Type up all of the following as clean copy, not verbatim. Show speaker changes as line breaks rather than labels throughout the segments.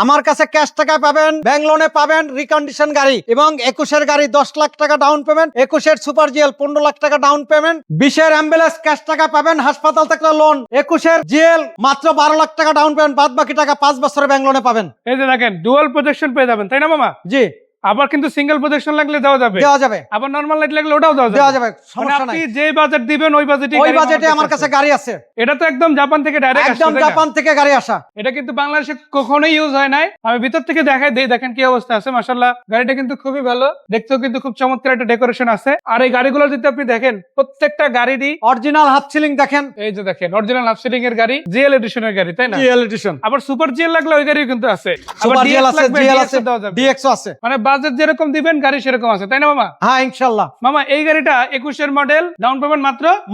আমার কাছে ক্যাশ টাকায় পাবেন, ব্যাংক লোনে পাবেন রিকন্ডিশন গাড়ি এবং 21-এর গাড়ি 10 লাখ টাকা ডাউন পেমেন্ট, 21-এর সুপার জিএল 15 লাখ টাকা ডাউন পেমেন্ট, 20-এর অ্যাম্বুলেন্স ক্যাশ টাকা পাবেন, হাসপাতাল থেকে লোন, 21-এর জিএল মাত্র 12 লাখ টাকা ডাউন পেমেন্ট, বাদ বাকি টাকা 5 বছরের ব্যাংক লোনে পাবেন।
এই যে দেখেন ডুয়াল প্রজেকশন পেয়ে যাবেন, তাই না মামা?
জি,
আবার কিন্তু সিঙ্গেল প্রজেকশন লাগলে দেওয়া যাবে,
দেওয়া যাবে,
আবার নরমাল লাইট লাগলে ওটাও দেওয়া
দেওয়া
যাবে।
যাবে, সমস্যা নাই।
আপনি যে বাজেট দিবেন ওই বাজেটে
আমার কাছে গাড়ি আছে।
এটা তো একদম জাপান থেকে ডাইরেক্ট
একদম জাপান থেকে গাড়ি আসা।
এটা কিন্তু বাংলাদেশে কখনোই ইউজ হয় নাই। আমি ভিতর থেকে দেখাই দেই, দেখেন কি অবস্থা আছে। মাশাআল্লাহ, গাড়িটা কিন্তু খুবই ভালো, দেখতেও কিন্তু খুব চমৎকার একটা ডেকোরেশন আছে। আর এই গাড়িগুলো যদি আপনি দেখেন, প্রত্যেকটা গাড়িরই
অরিজিনাল হাফ সিলিং দেখেন,
এই যে দেখেন অরিজিনাল হাফ সিলিং এর গাড়ি, জিএল এডিশনের গাড়ি, তাই না?
GL edition.
আবার সুপার জিএল লাগলে ওই গাড়িও কিন্তু আছে,
সুপার জিএল আছে, জিএল আছে, ডিএক্সও আছে।
মানে বাজেট যেরকম দিবেন গাড়ি সেরকম আছে, তাই না মামা?
হ্যাঁ, ইনশাআল্লাহ।
মামা এই গাড়িটা 21-এর মডেল, ডাউন পেমেন্ট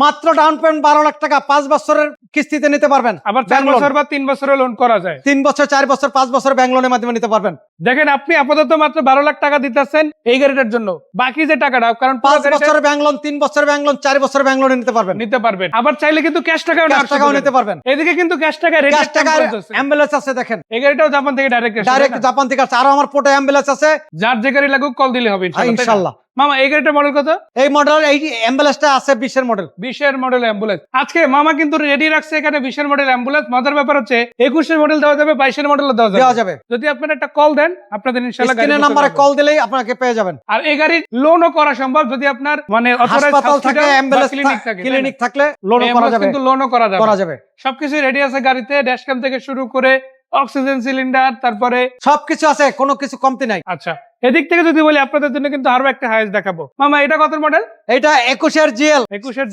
মাত্র
ডাউন পেমেন্ট 12 লাখ টাকা, 5 বছরের কিস্তিতে নিতে পারবেন।
আবার 4 বছর বা 3 বছরের লোন করা যায়।
3 বছর, 4 বছর, 5 বছর ব্যাংক লোনের মাধ্যমে নিতে পারবেন।
দেখেন আপনি আপাতত মাত্র 12 লাখ টাকা দিতেছেন এই গাড়িটার জন্য, বাকি যে টাকাটা, কারণ
5 বছরের ব্যাংক লোন, 3 বছরের ব্যাংক লোন, 4 বছরের ব্যাংক লোনে নিতে পারবেন।
আবার চাইলে কিন্তু ক্যাশ টাকাও
নিতে পারবেন।
এদিকে কিন্তু ক্যাশ টাকা
অ্যাম্বুলেন্স আছে দেখেন,
এই গাড়িটাও জাপান থেকে ডাইরেক্ট
জাপান থেকে আছে। আরো আমার পোর্টে অ্যাম্বুলেন্স আছে,
যার যে গাড়ি লাগুক কল দিলে হবে
ইনশাআল্লাহ।
মামা এই গাড়িটার মডেল কত?
এই মডেল, এই অ্যাম্বুলেন্সটা আছে 20-এর মডেল।
20-এর মডেল অ্যাম্বুলেন্স আজকে মামা কিন্তু রেডি রাখছে এখানে 20-এর মডেল অ্যাম্বুলেন্স। মজার ব্যাপার হচ্ছে 21-এর মডেল দেওয়া যাবে, 22-এর মডেল দেওয়া যাবে। যদি আপনারা একটা কল দেন, আপনাদের ইনশাআল্লাহ গাড়ি
নাম্বারে কল দিলেই আপনাকে পেয়ে যাবেন।
আর এই গাড়ির লোনও করা সম্ভব যদি আপনার মানে
হাসপাতাল থাকে, অ্যাম্বুলেন্স ক্লিনিক থাকলে লোনও করা যাবে,
কিন্তু লোনও করা যাবে। সবকিছু রেডি আছে গাড়িতে, ড্যাশক্যাম থেকে শুরু করে অক্সিজেন সিলিন্ডার, তারপরে
সবকিছু আছে, কোনো কিছু কমতি নাই।
আচ্ছা, এদিক থেকে যদি বলি আপনাদের জন্য কিন্তু আরো একটা হাইস দেখাবো। মামা এটা কত মডেল?
এটা 21-এর জিএল,
21-এর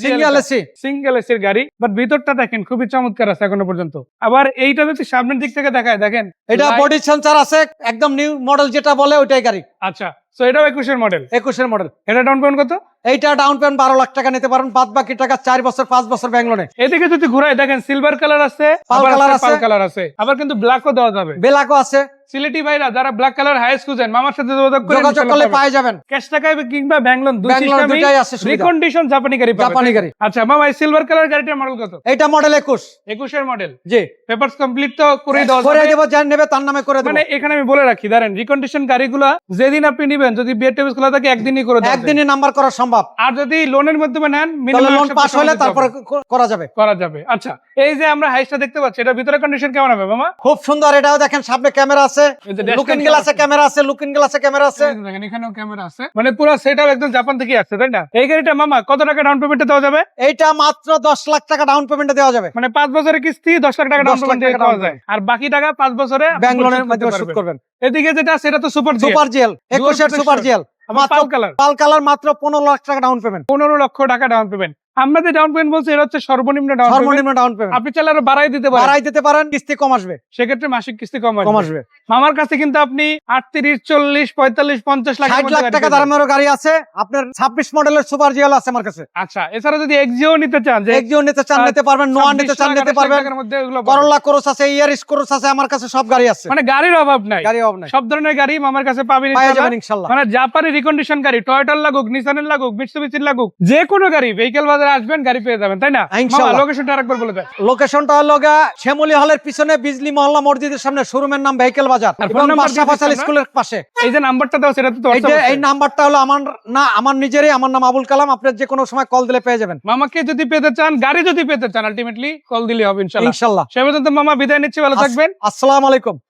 সিঙ্গেল এসি
এর গাড়ি, বাট ভিতরটা দেখেন খুবই চমৎকার আছে এখনো পর্যন্ত। আবার এইটা যদি সামনের দিক থেকে দেখায়, দেখেন
এটা বডি সেন্সর আছে, একদম নিউ মডেল যেটা বলে ওইটাই গাড়ি।
আচ্ছা, সো এটাও 21-এর মডেল।
21-এর মডেল।
এটা ডাউন পেমেন্ট কত?
এইটা ডাউন পেমেন্ট 12 লাখ টাকা নিতে পারেন, বাদ বাকি টাকা 4 বছর, 5 বছর ব্যাংক লোনে।
এদিকে যদি ঘুরাই দেখেন সিলভার কালার আছে,
পাল
কালার আছে, আবার কিন্তু ব্ল্যাকও দেওয়া যাবে,
ব্ল্যাকও আছে।
সিলেটি ভাইরা যারা ব্ল্যাক কালার হাইস খুঁজেন, মামার সাথে যোগাযোগ
করলে পেয়ে যাবেন।
ক্যাশ টাকায় কিংবা ব্যাংক লোন
দুইটাই আছে,
রিকন্ডিশন জাপানি গাড়ি। আচ্ছা মামা, এই সিলভার কালার গাড়িটার মডেল কত?
এটা মডেল 21-এর
মডেল।
জি,
পেপারস কমপ্লিট তো করে দেওয়া
করে দেব, যার নেবে তার নামে করে দেব।
মানে এখানে আমি বলে রাখি, ধরেন রিকন্ডিশন গাড়িগুলো যেদিন আপনি নেবেন, যদি বিএটিএস খোলা থাকে একদিনই করে দেওয়া,
একদিনই নাম্বার করা সম্ভব।
আর যদি লোনের মাধ্যমে নেন,
মিনিমাম লোন পাস হলে তারপরে করা যাবে।
আচ্ছা, এই যে আমরা হাইসটা দেখতে পাচ্ছি, এটা ভিতরে কন্ডিশন কেমন হবে মামা?
খুব সুন্দর। এটাও দেখেন, সামনে ক্যামেরা আছে, লুকিং গ্লাসে ক্যামেরা আছে,
দেখেন এখানেও ক্যামেরা আছে, মানে পুরো সেটআপ একদম জাপান থেকে আসছে, তাই না? এই গাড়িটা মামা কত টাকা ডাউন পেমেন্টে দেওয়া যাবে?
এইটা মাত্র 10 লাখ টাকা ডাউন পেমেন্টে দেওয়া যাবে।
মানে 5 বছরের কিস্তি 10 লাখ টাকা ডাউন পেমেন্টে দেওয়া যায়, আর বাকি টাকা 5 বছরে
ব্যাংক লোনের মাধ্যমে শোধ করবেন।
এদিকে যেটা সেটা তো সুপার জিএল,
21-এর সুপার জিএল, পাল কালার, মাত্র 15 লাখ টাকা ডাউন পেমেন্ট।
15 লক্ষ টাকা ডাউন পেমেন্ট। আমরা যে ডাউন পেমেন্ট বলছি এটা হচ্ছে সর্বনিম্ন ডাউন পেমেন্ট। আপনি চাইলে আরো বাড়াই দিতে পারেন, কিস্তি কম আসবে,
সেক্ষেত্রে
মাসিক কিস্তি কম আসবে। মামার কাছে কিন্তু আপনি 38, 40, 45, 50 লাখ
60 লাখ টাকা দামেরও গাড়ি আছে। আপনার 26 মডেলের সুপার জিএল আছে আমার কাছে।
আচ্ছা, এছাড়া যদি এক্সিও নিতে চান,
নিতে পারবেন, নোয়া নিতে পারবেন, করোলা ক্রস আছে, ইয়ারিস ক্রস আছে, আমার কাছে সব গাড়ি আছে।
মানে গাড়ির অভাব নাই, সব ধরনের গাড়ি মামার কাছে পাবেন ইনশাআল্লাহ। মানে জাপানি রিকন্ডিশন গাড়ি, টয়োটার লাগুক, নিসানের লাগুক, মিৎসুবিশির লাগুক, যে কোনো গাড়ি ভেহিকল বাজারে আসবেন গাড়ি পেয়ে যাবেন, তাই না? লোকেশনটা আরেকবার বলে দেন।
লোকেশনটা হলো শ্যামলী হলের পিছনে বিজলি মহল্লা মসজিদের সামনে, শোরুমের নাম ভেহিকল বাজার, স্কুলের পাশে।
এই যে নাম্বারটা দাও সেটা তো
এই নাম্বারটা হলো আমার নিজেরই, আমার নাম আবুল কালাম। আপনি যে কোনো সময় কল দিলে পেয়ে যাবেন।
মামাকে যদি পেতে চান, গাড়ি যদি পেতে চান, আলটিমেটলি কল দিলে হবে ইনশাআল্লাহ। সে পর্যন্ত মামা বিদায় নিচ্ছি, ভালো থাকবেন,
আসসালামু আলাইকুম।